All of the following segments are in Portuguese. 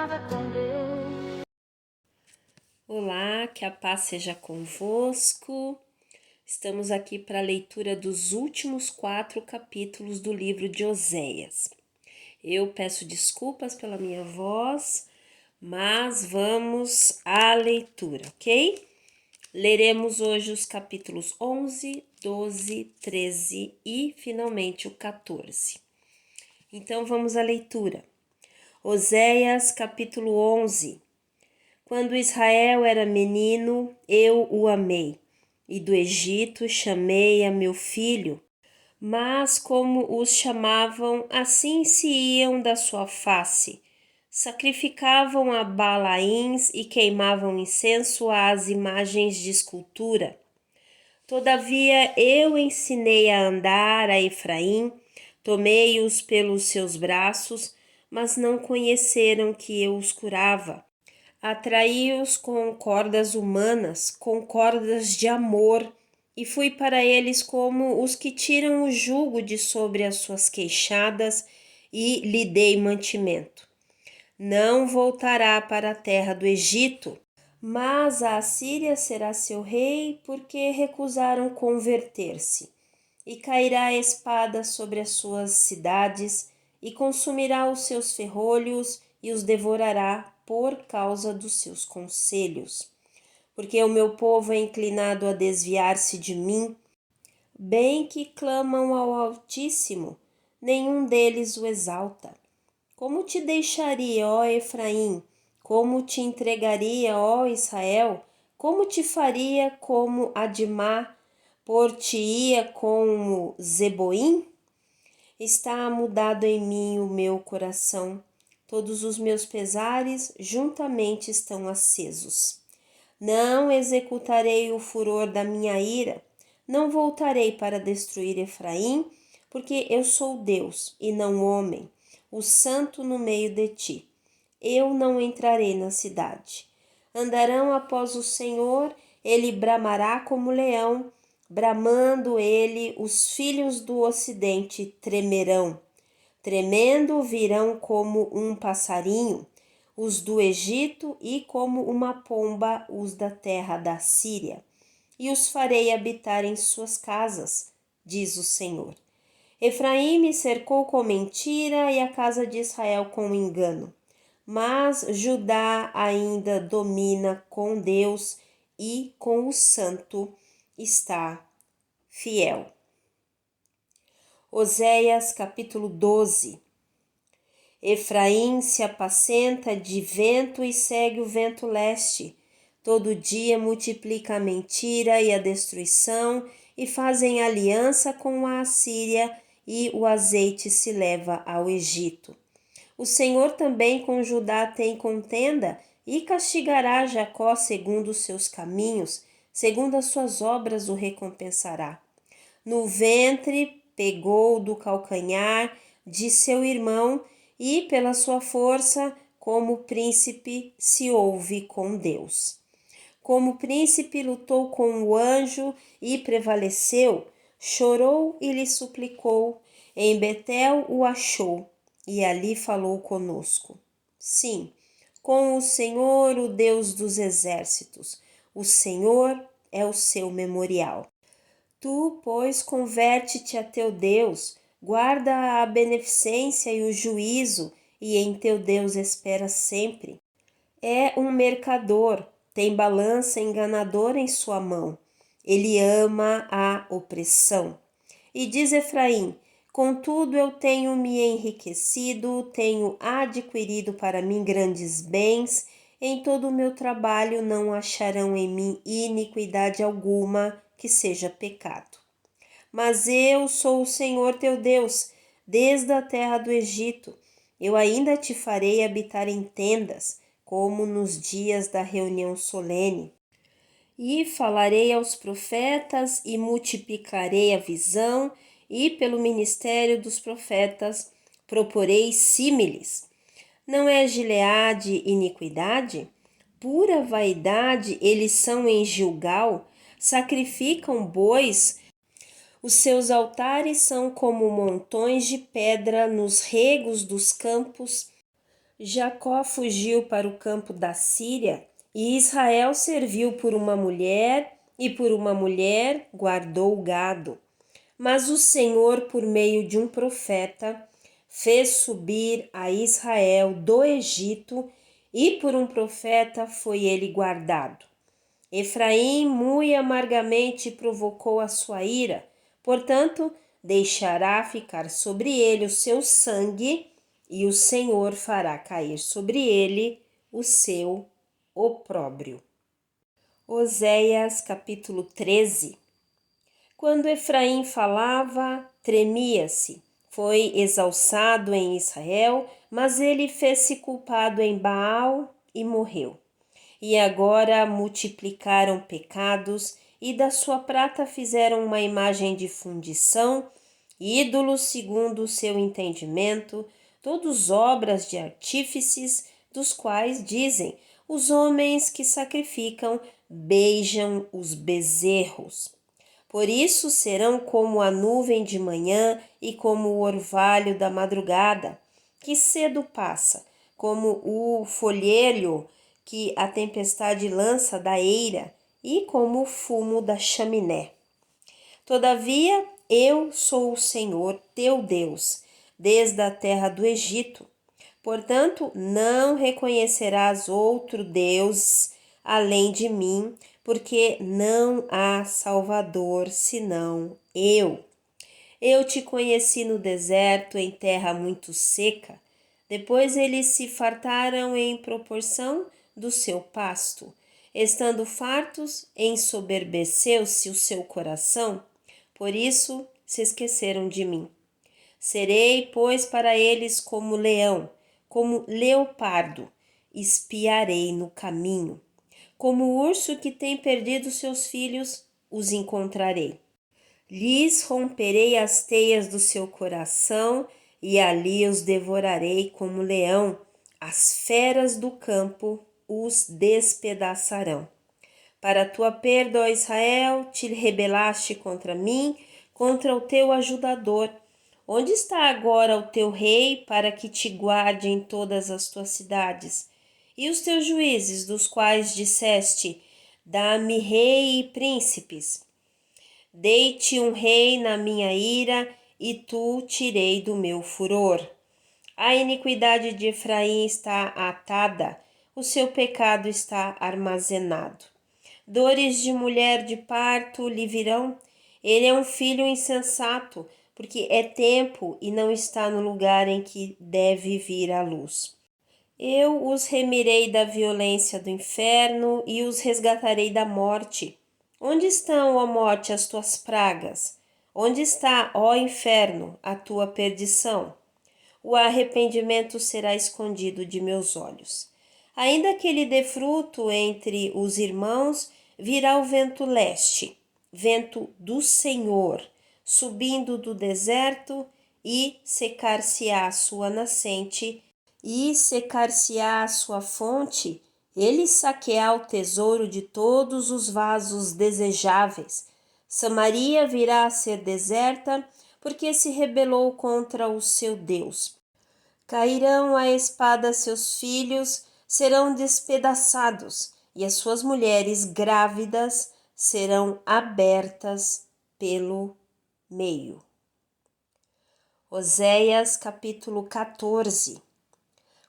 caminhava com Deus. Olá, que a paz seja convosco. Estamos aqui para a leitura dos últimos 4 capítulos do livro de Oséias. Eu peço desculpas pela minha voz, mas vamos à leitura, ok? Leremos hoje os capítulos 11, 12, 13 e finalmente o 14. Então vamos à leitura. Oséias, capítulo 11. Quando Israel era menino, eu o amei, e do Egito chamei a meu filho. Mas como os chamavam, assim se iam da sua face. Sacrificavam a Balaíns e queimavam incenso às imagens de escultura. Todavia eu ensinei a andar a Efraim, tomei-os pelos seus braços, mas não conheceram que eu os curava. Atraí-os com cordas humanas, com cordas de amor, e fui para eles como os que tiram o jugo de sobre as suas queixadas, e lhe dei mantimento. Não voltará para a terra do Egito, mas a Assíria será seu rei, porque recusaram converter-se. E cairá a espada sobre as suas cidades, e consumirá os seus ferrolhos, e os devorará por causa dos seus conselhos. Porque o meu povo é inclinado a desviar-se de mim, bem que clamam ao Altíssimo, nenhum deles o exalta. Como te deixaria, ó Efraim? Como te entregaria, ó Israel? Como te faria como Admá? Por-te-ia como Zeboim? Está mudado em mim o meu coração, todos os meus pesares juntamente estão acesos. Não executarei o furor da minha ira, não voltarei para destruir Efraim, porque eu sou Deus e não homem, o santo no meio de ti. Eu não entrarei na cidade. Andarão após o Senhor, ele bramará como leão, bramando ele, os filhos do ocidente tremerão. Tremendo virão como um passarinho, os do Egito, e como uma pomba os da terra da Síria. E os farei habitar em suas casas, diz o Senhor. Efraim me cercou com mentira e a casa de Israel com engano. Mas Judá ainda domina com Deus e com o santo está fiel. Oséias capítulo 12. Efraim se apacenta de vento e segue o vento leste. Todo dia multiplica a mentira e a destruição e fazem aliança com a Assíria, e o azeite se leva ao Egito. O Senhor também com Judá tem contenda e castigará Jacó segundo os seus caminhos, segundo as suas obras o recompensará. No ventre pegou do calcanhar de seu irmão e pela sua força, como príncipe, se ouve com Deus. Como príncipe lutou com o anjo e prevaleceu, chorou e lhe suplicou, em Betel o achou e ali falou conosco. Sim, com o Senhor, o Deus dos exércitos, o Senhor é o seu memorial. Tu, pois, converte-te a teu Deus, guarda a beneficência e o juízo, e em teu Deus espera sempre. É um mercador, tem balança enganadora em sua mão. Ele ama a opressão. E diz Efraim: contudo eu tenho me enriquecido, tenho adquirido para mim grandes bens, em todo o meu trabalho não acharão em mim iniquidade alguma que seja pecado. Mas eu sou o Senhor teu Deus, desde a terra do Egito. Eu ainda te farei habitar em tendas, como nos dias da reunião solene. E falarei aos profetas e multiplicarei a visão, e pelo ministério dos profetas proporei símiles. Não é Gileade iniquidade? Pura vaidade eles são em Gilgal, sacrificam bois, os seus altares são como montões de pedra nos regos dos campos. Jacó fugiu para o campo da Síria e Israel serviu por uma mulher e por uma mulher guardou o gado. Mas o Senhor, por meio de um profeta, fez subir a Israel do Egito e por um profeta foi ele guardado. Efraim muito amargamente provocou a sua ira, portanto, deixará ficar sobre ele o seu sangue e o Senhor fará cair sobre ele o seu opróbrio. Oséias capítulo 13. Quando Efraim falava, tremia-se. Foi exalçado em Israel, mas ele fez-se culpado em Baal e morreu. E agora multiplicaram pecados e da sua prata fizeram uma imagem de fundição, ídolos segundo o seu entendimento, todos obras de artífices, dos quais dizem: os homens que sacrificam beijam os bezerros. Por isso serão como a nuvem de manhã e como o orvalho da madrugada, que cedo passa, como o folhelho que a tempestade lança da eira e como o fumo da chaminé. Todavia, eu sou o Senhor teu Deus, desde a terra do Egito. Portanto, não reconhecerás outro Deus além de mim, porque não há Salvador senão eu. Eu te conheci no deserto, em terra muito seca. Depois eles se fartaram em proporção do seu pasto. Estando fartos, ensoberbeceu-se o seu coração, por isso se esqueceram de mim. Serei, pois, para eles como leão, como leopardo, espiarei no caminho. Como o urso que tem perdido seus filhos, os encontrarei. Lhes romperei as teias do seu coração e ali os devorarei como leão. As feras do campo os despedaçarão. Para a tua perda, ó Israel, te rebelaste contra mim, contra o teu ajudador. Onde está agora o teu rei para que te guarde em todas as tuas cidades? E os teus juízes, dos quais disseste: dá-me rei e príncipes. Dei-te um rei na minha ira, e tu tirei do meu furor. A iniquidade de Efraim está atada, o seu pecado está armazenado. Dores de mulher de parto lhe virão. Ele é um filho insensato, porque é tempo e não está no lugar em que deve vir a luz. Eu os remirei da violência do inferno e os resgatarei da morte. Onde estão, ó morte, as tuas pragas? Onde está, ó inferno, a tua perdição? O arrependimento será escondido de meus olhos. Ainda que ele dê fruto entre os irmãos, virá o vento leste, vento do Senhor, subindo do deserto, e secar-se-á a sua nascente, e secar-se-á a sua fonte. Ele saqueará o tesouro de todos os vasos desejáveis. Samaria virá a ser deserta, porque se rebelou contra o seu Deus. Cairão à espada seus filhos, serão despedaçados, e as suas mulheres grávidas serão abertas pelo meio. Oséias capítulo 14.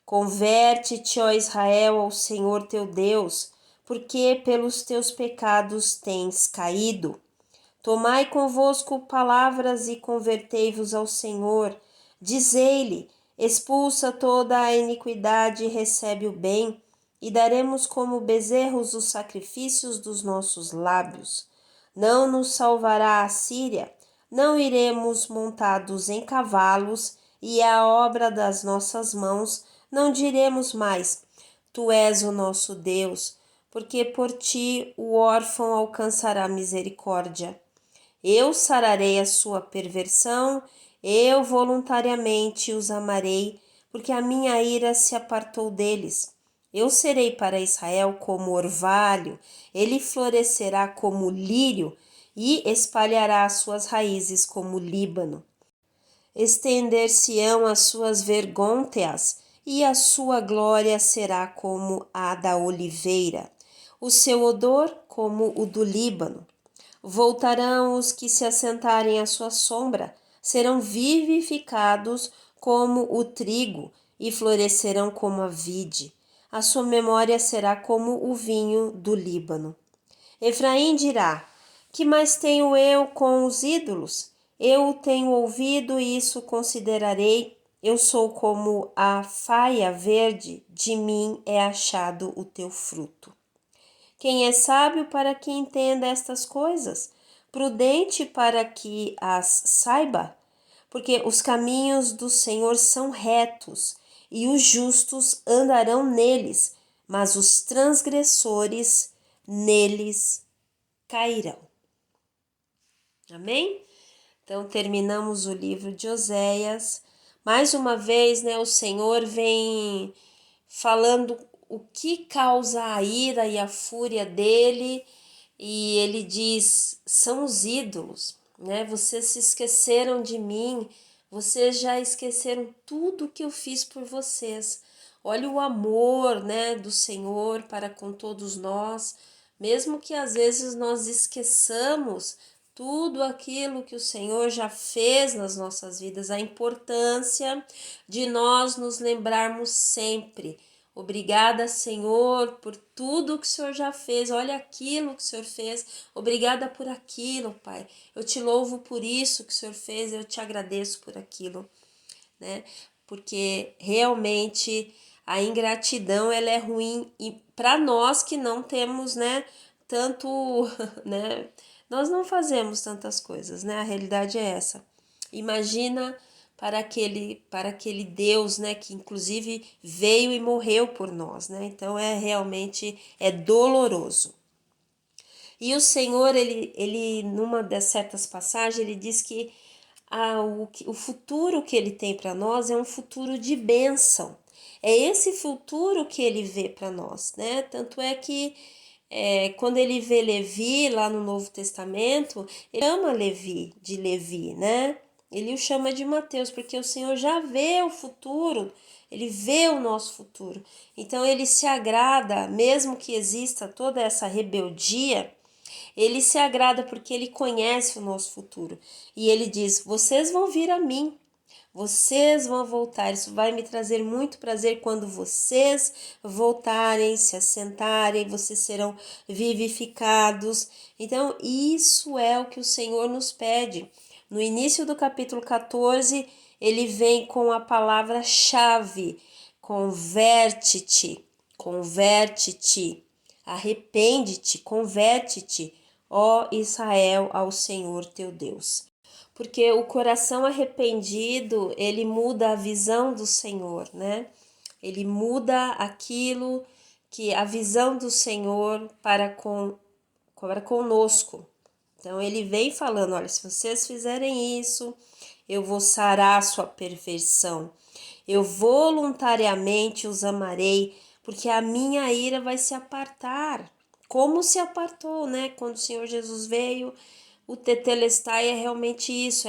Converte-te, ó Israel, ao Senhor teu Deus, porque pelos teus pecados tens caído. Tomai convosco palavras e convertei-vos ao Senhor. Dizei-lhe: expulsa toda a iniquidade e recebe o bem, e daremos como bezerros os sacrifícios dos nossos lábios. Não nos salvará a Síria, não iremos montados em cavalos, e a obra das nossas mãos não diremos mais: tu és o nosso Deus, porque por ti o órfão alcançará misericórdia. Eu sararei a sua perversão, eu voluntariamente os amarei, porque a minha ira se apartou deles. Eu serei para Israel como orvalho, ele florescerá como lírio e espalhará as suas raízes como Líbano. Estender-se-ão as suas vergônteas e a sua glória será como a da oliveira, o seu odor como o do Líbano. Voltarão os que se assentarem à sua sombra, serão vivificados como o trigo e florescerão como a vide. A sua memória será como o vinho do Líbano. Efraim dirá: que mais tenho eu com os ídolos? Eu o tenho ouvido e isso considerarei. Eu sou como a faia verde, de mim é achado o teu fruto. Quem é sábio para que entenda estas coisas? Prudente para que as saiba? Porque os caminhos do Senhor são retos, e os justos andarão neles, mas os transgressores neles cairão. Amém? Então terminamos o livro de Oséias. Mais uma vez, né, o Senhor vem falando o que causa a ira e a fúria dele, e ele diz: são os ídolos, né? Vocês se esqueceram de mim, vocês já esqueceram tudo que eu fiz por vocês. Olha o amor, né, do Senhor para com todos nós, mesmo que às vezes nós esqueçamos tudo aquilo que o Senhor já fez nas nossas vidas, a importância de nós nos lembrarmos sempre. Obrigada, Senhor, por tudo que o Senhor já fez. Olha aquilo que o Senhor fez. Obrigada por aquilo, Pai. Eu te louvo por isso que o Senhor fez. Eu te agradeço por aquilo, né? Porque realmente a ingratidão ela é ruim e para nós que não temos, né, tanto, né? Nós não fazemos tantas coisas, né? A realidade é essa. Imagina para aquele Deus, né, que inclusive veio e morreu por nós, né? Então realmente doloroso. E o Senhor, ele numa das certas passagens, ele diz que o futuro que ele tem para nós é um futuro de bênção. É esse futuro que ele vê para nós, né? Tanto é que quando ele vê Levi lá no Novo Testamento, ele chama Levi de Levi, né? Ele o chama de Mateus, porque o Senhor já vê o futuro, ele vê o nosso futuro. Então ele se agrada, mesmo que exista toda essa rebeldia, ele se agrada porque ele conhece o nosso futuro. E ele diz: vocês vão vir a mim. Vocês vão voltar, isso vai me trazer muito prazer quando vocês voltarem, se assentarem, vocês serão vivificados. Então, isso é o que o Senhor nos pede. No início do capítulo 14, ele vem com a palavra-chave: converte-te, converte-te, arrepende-te, converte-te, ó Israel, ao Senhor teu Deus. Porque o coração arrependido, ele muda a visão do Senhor, né? Ele muda aquilo que a visão do Senhor para conosco. Então ele vem falando, olha, se vocês fizerem isso, eu vou sarar a sua perversão. Eu voluntariamente os amarei, porque a minha ira vai se apartar. Como se apartou, né? Quando o Senhor Jesus veio, o tetelestai é realmente isso,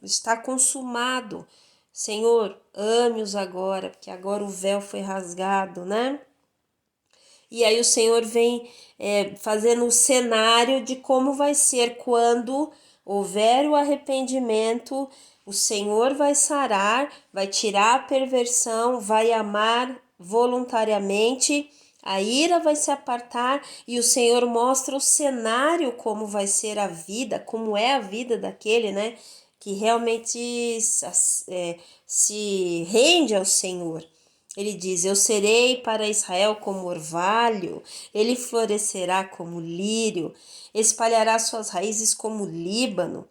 está consumado. Senhor, ame-os agora, porque agora o véu foi rasgado, né? E aí o Senhor vem fazendo o cenário de como vai ser quando houver o arrependimento, o Senhor vai sarar, vai tirar a perversão, vai amar voluntariamente, a ira vai se apartar e o Senhor mostra o cenário como vai ser a vida, como é a vida daquele, né, que realmente se rende ao Senhor. Ele diz: eu serei para Israel como orvalho, ele florescerá como lírio, espalhará suas raízes como Líbano.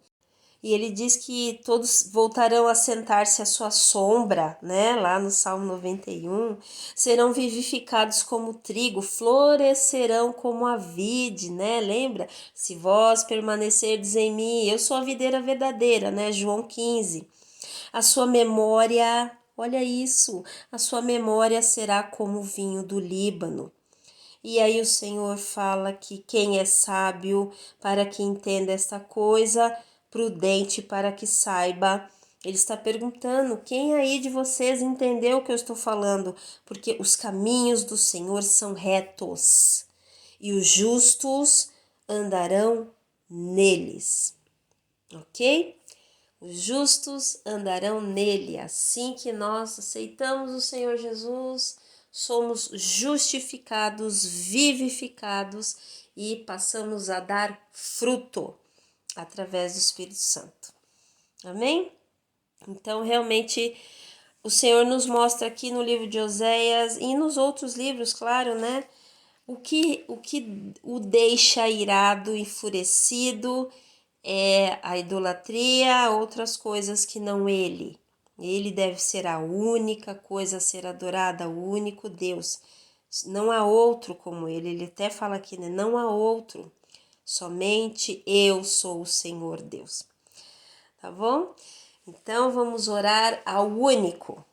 E ele diz que todos voltarão a sentar-se à sua sombra, né? Lá no Salmo 91, serão vivificados como trigo, florescerão como a vide, né? Lembra? Se vós permanecerdes em mim, eu sou a videira verdadeira, né? João 15. A sua memória, olha isso, a sua memória será como o vinho do Líbano. E aí o Senhor fala que quem é sábio para que entenda esta coisa, prudente para que saiba, Ele está perguntando: quem aí de vocês entendeu o que eu estou falando? Porque os caminhos do Senhor são retos e os justos andarão neles, ok? Os justos andarão nele. Assim que nós aceitamos o Senhor Jesus, somos justificados, vivificados e passamos a dar fruto através do Espírito Santo. Amém? Então, realmente, o Senhor nos mostra aqui no livro de Oséias e nos outros livros, claro, né? O que o deixa irado, enfurecido, é a idolatria, outras coisas que não ele. Ele deve ser a única coisa a ser adorada, o único Deus. Não há outro como ele. Ele até fala aqui, né? Não há outro. Somente eu sou o Senhor Deus. Tá bom? Então vamos orar ao único.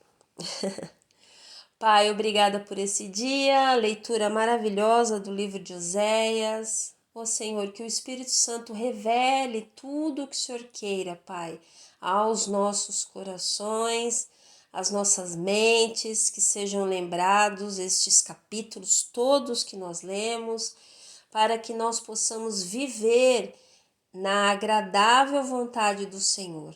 Pai, obrigada por esse dia, leitura maravilhosa do livro de Oséias. Ó Senhor, que o Espírito Santo revele tudo o que o Senhor queira, Pai, aos nossos corações, às nossas mentes, que sejam lembrados estes capítulos todos que nós lemos, para que nós possamos viver na agradável vontade do Senhor,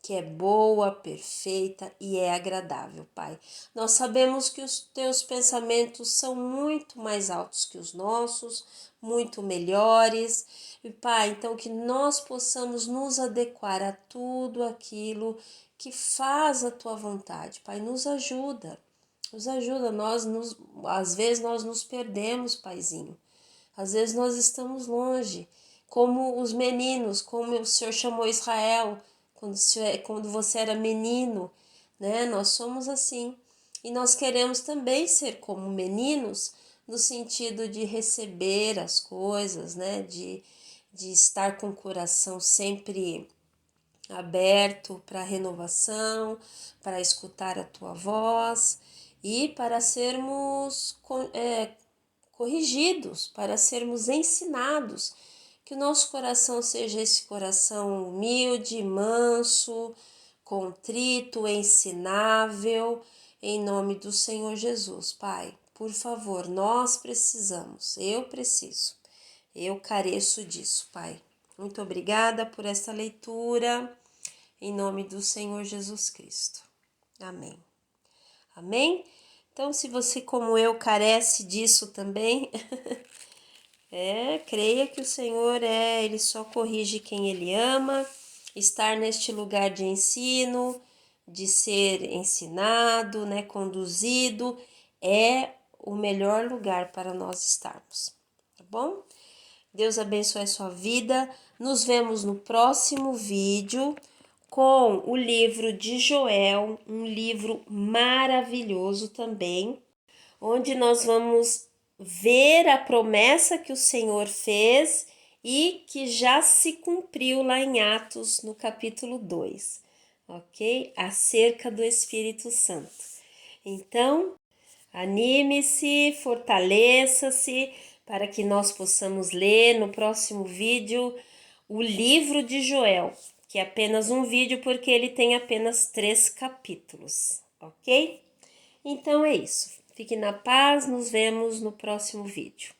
que é boa, perfeita e é agradável, Pai. Nós sabemos que os teus pensamentos são muito mais altos que os nossos, muito melhores. E, Pai, então que nós possamos nos adequar a tudo aquilo que faz a tua vontade. Pai, nos ajuda. Nos ajuda, às vezes nós nos perdemos, Paizinho. Às vezes nós estamos longe, como os meninos, como o Senhor chamou Israel, quando você era menino, né? Nós somos assim. E nós queremos também ser como meninos, no sentido de receber as coisas, né? De estar com o coração sempre aberto para renovação, para escutar a tua voz e para sermos corrigidos, para sermos ensinados, que o nosso coração seja esse coração humilde, manso, contrito, ensinável, em nome do Senhor Jesus. Pai, por favor, nós precisamos, eu preciso, eu careço disso, Pai. Muito obrigada por esta leitura, em nome do Senhor Jesus Cristo. Amém. Amém? Então, se você, como eu, carece disso também, creia que o Senhor Ele só corrige quem Ele ama. Estar neste lugar de ensino, de ser ensinado, né, conduzido, é o melhor lugar para nós estarmos, tá bom? Deus abençoe a sua vida. Nos vemos no próximo vídeo com o livro de Joel, um livro maravilhoso também, onde nós vamos ver a promessa que o Senhor fez e que já se cumpriu lá em Atos, no capítulo 2, ok? Acerca do Espírito Santo. Então, anime-se, fortaleça-se, para que nós possamos ler no próximo vídeo o livro de Joel, que é apenas um vídeo porque ele tem apenas 3 capítulos, ok? Então é isso. Fique na paz, nos vemos no próximo vídeo.